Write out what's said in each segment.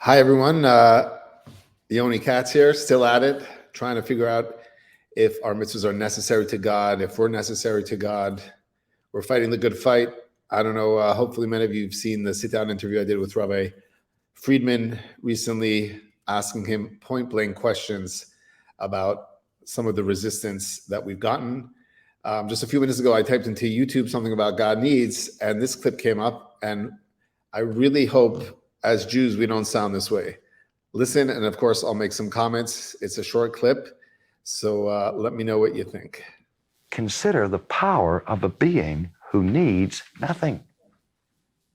Hi, everyone. Yoni Katz here, still at it, trying to figure out if our mitzvahs are necessary to God, if we're necessary to God. We're fighting the good fight. I don't know. Hopefully, many of you have seen the sit-down interview I did with Rabbi Friedman recently, asking him point-blank questions about some of the resistance that we've gotten. Just a few minutes ago, I typed into YouTube something about God needs, and this clip came up, and I really hope as Jews we don't sound this way. Listen, and of course, I'll make some comments. It's a short clip, so let me know what you think. Consider the power of a being who needs nothing.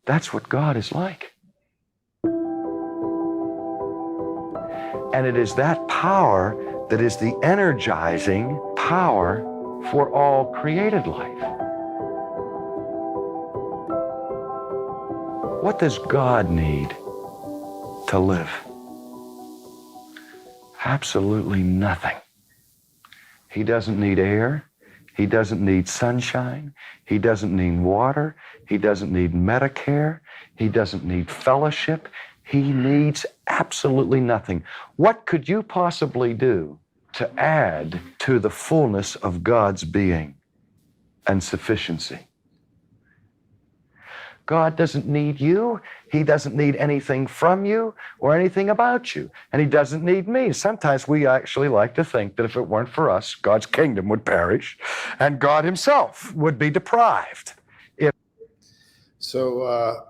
That's what God is like. And it is that power that is the energizing power for all created life. What does God need to live? Absolutely nothing. He doesn't need air. He doesn't need sunshine. He doesn't need water. He doesn't need Medicare. He doesn't need fellowship. He needs absolutely nothing. What could you possibly do to add to the fullness of God's being and sufficiency? God doesn't need you. He doesn't need anything from you or anything about you. And he doesn't need me. Sometimes we actually like to think that if it weren't for us, God's kingdom would perish and God himself would be deprived. So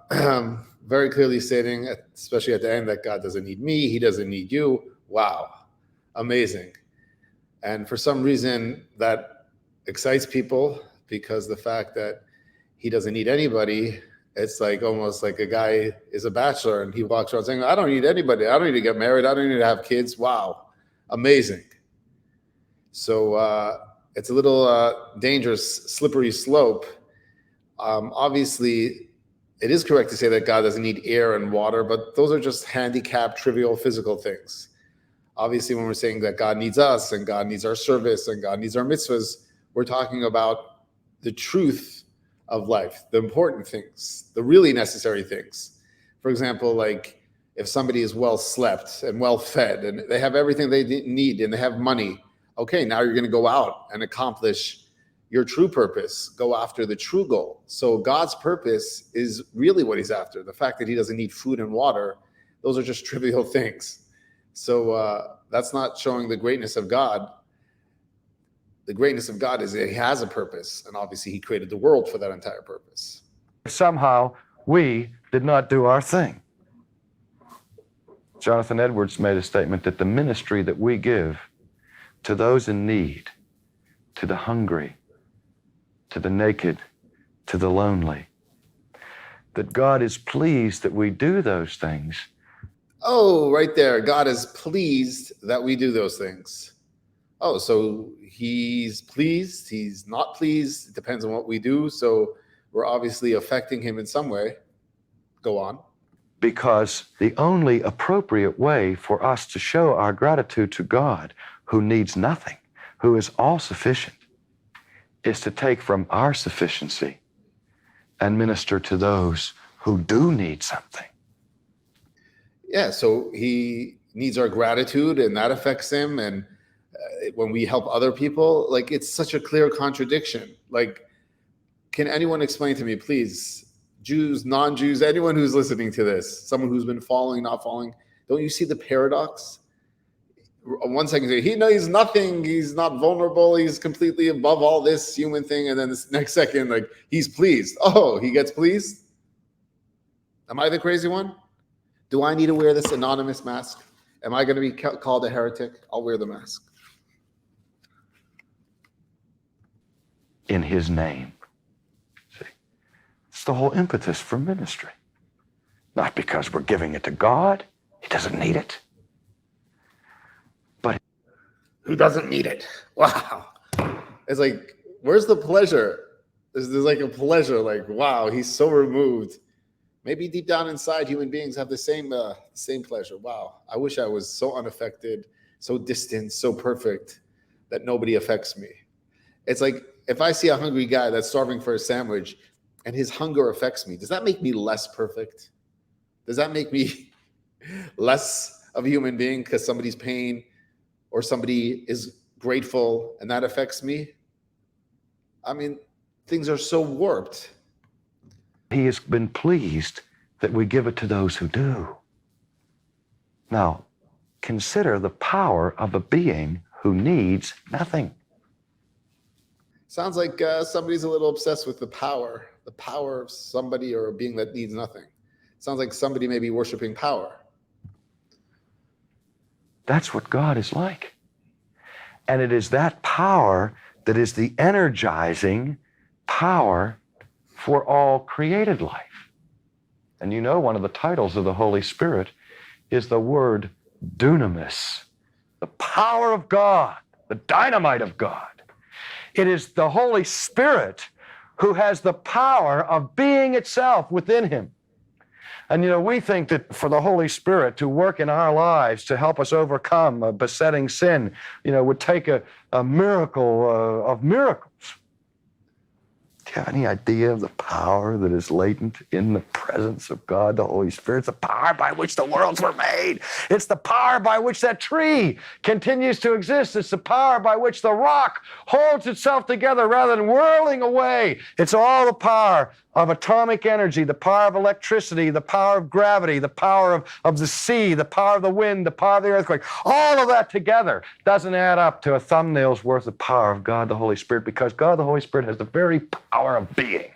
very clearly stating, especially at the end, that God doesn't need me. He doesn't need you. Wow. Amazing. And for some reason that excites people, because the fact that he doesn't need anybody, it's like almost like a guy is a bachelor and he walks around saying, I don't need anybody. I don't need to get married. I don't need to have kids. Wow. Amazing. So it's a little dangerous, slippery slope. Obviously, it is correct to say that God doesn't need air and water, but those are just handicapped, trivial, physical things. Obviously, when we're saying that God needs us and God needs our service and God needs our mitzvahs, we're talking about the truth of life, the important things, the really necessary things. For example, like if somebody is well slept and well fed and they have everything they need and they have money, okay, now you're going to go out and accomplish your true purpose, go after the true goal. So God's purpose is really what he's after. The fact that he doesn't need food and water, those are just trivial things. So that's not showing the greatness of God. The greatness of God is that he has a purpose, and obviously he created the world for that entire purpose. Somehow we did not do our thing. Jonathan Edwards made a statement that the ministry that we give to those in need, to the hungry, to the naked, to the lonely, that God is pleased that we do those things. Oh, right there. God is pleased that we do those things. Oh, so he's pleased, he's not pleased. It depends on what we do. So we're obviously affecting him in some way. Go on. Because the only appropriate way for us to show our gratitude to God, who needs nothing, who is all sufficient, is to take from our sufficiency and minister to those who do need something. Yeah, so he needs our gratitude, and that affects him. And when we help other people, like, it's such a clear contradiction. Like, can anyone explain to me, please, Jews, non-Jews, anyone who's listening to this, someone who's been following, not following, don't you see the paradox? 1 second, he's nothing, he's not vulnerable, he's completely above all this human thing, and then this next second, like, he's pleased. Oh, he gets pleased? Am I the crazy one? Do I need to wear this anonymous mask? Am I going to be called a heretic? I'll wear the mask. In his name. See, it's the whole impetus for ministry. Not because we're giving it to God. He doesn't need it. But who doesn't need it? Wow. It's like, where's the pleasure? There's like a pleasure, like, wow, he's so removed. Maybe deep down inside, human beings have the same pleasure. Wow. I wish I was so unaffected, so distant, so perfect that nobody affects me. It's like, if I see a hungry guy that's starving for a sandwich and his hunger affects me, does that make me less perfect? Does that make me less of a human being because somebody's pain or somebody is grateful and that affects me. I mean, things are so warped. He has been pleased that we give it to those who do. Now, consider the power of a being who needs nothing. Sounds like somebody's a little obsessed with the power of somebody or a being that needs nothing. Sounds like somebody may be worshiping power. That's what God is like. And it is that power that is the energizing power for all created life. And you know, one of the titles of the Holy Spirit is the word dunamis, the power of God, the dynamite of God. It is the Holy Spirit who has the power of being itself within him. And you know, we think that for the Holy Spirit to work in our lives to help us overcome a besetting sin, you know, would take a miracle of miracles. Do you have any idea of the power that is latent in the presence of God, the Holy Spirit? It's the power by which the worlds were made. It's the power by which that tree continues to exist. It's the power by which the rock holds itself together rather than whirling away. It's all the power of atomic energy, the power of electricity, the power of gravity, the power of the sea, the power of the wind, the power of the earthquake. All of that together doesn't add up to a thumbnail's worth of power of God the Holy Spirit, because God the Holy Spirit has the very power of being,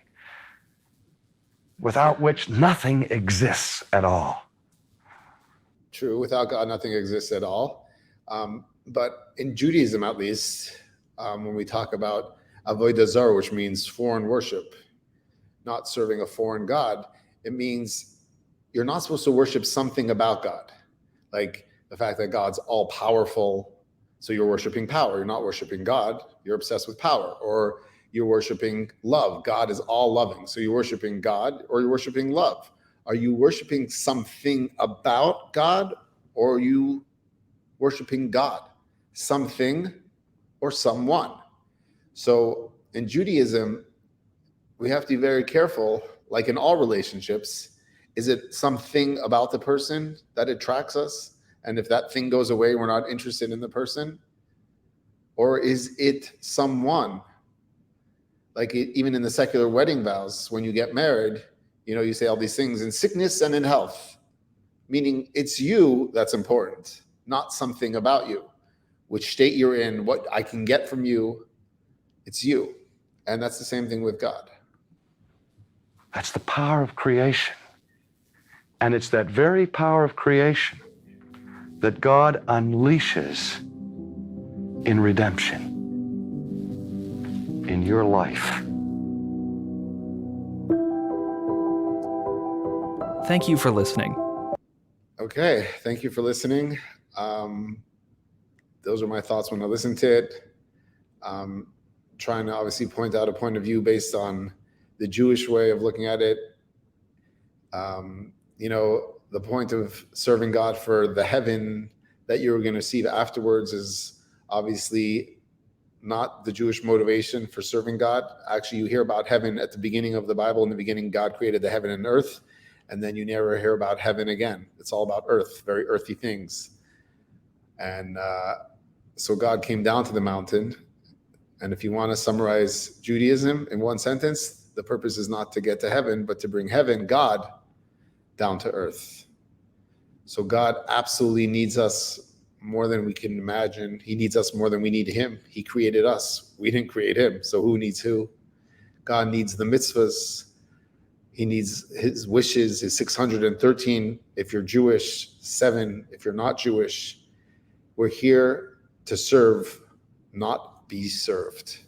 without which nothing exists at all. True, without God, nothing exists at all. But in Judaism, at least, when we talk about avodah zarah, which means foreign worship, not serving a foreign god, it means you're not supposed to worship something about God, like the fact that God's all powerful, so you're worshiping power. You're not worshiping God, you're obsessed with power. Or you're worshiping love. God is all loving, so you're worshiping God, or you're worshiping love. Are you worshiping something about God, or are you worshiping God, something or someone? So in Judaism, we have to be very careful, like in all relationships. Is it something about the person that attracts us? And if that thing goes away, we're not interested in the person? Or is it someone? Like even in the secular wedding vows, when you get married, you know, you say all these things in sickness and in health, meaning it's you that's important, not something about you, which state you're in, what I can get from you. It's you. And that's the same thing with God. That's the power of creation. And it's that very power of creation that God unleashes in redemption in your life. Thank you for listening. Okay, thank you for listening. Those are my thoughts when I listened to it. Trying to obviously point out a point of view based on the Jewish way of looking at it. You know, the point of serving God for the heaven that you're going to receive afterwards is obviously not the Jewish motivation for serving God. Actually, you hear about heaven at the beginning of the Bible. In the beginning, God created the heaven and earth, and then you never hear about heaven again. It's all about earth, very earthy things. And so God came down to the mountain. And if you want to summarize Judaism in one sentence, the purpose is not to get to heaven, but to bring heaven, God, down to earth. So God absolutely needs us more than we can imagine. He needs us more than we need him. He created us. We didn't create him. So who needs who? God needs the mitzvahs. He needs his wishes, his 613. If you're Jewish, 7. If you're not Jewish, we're here to serve, not be served.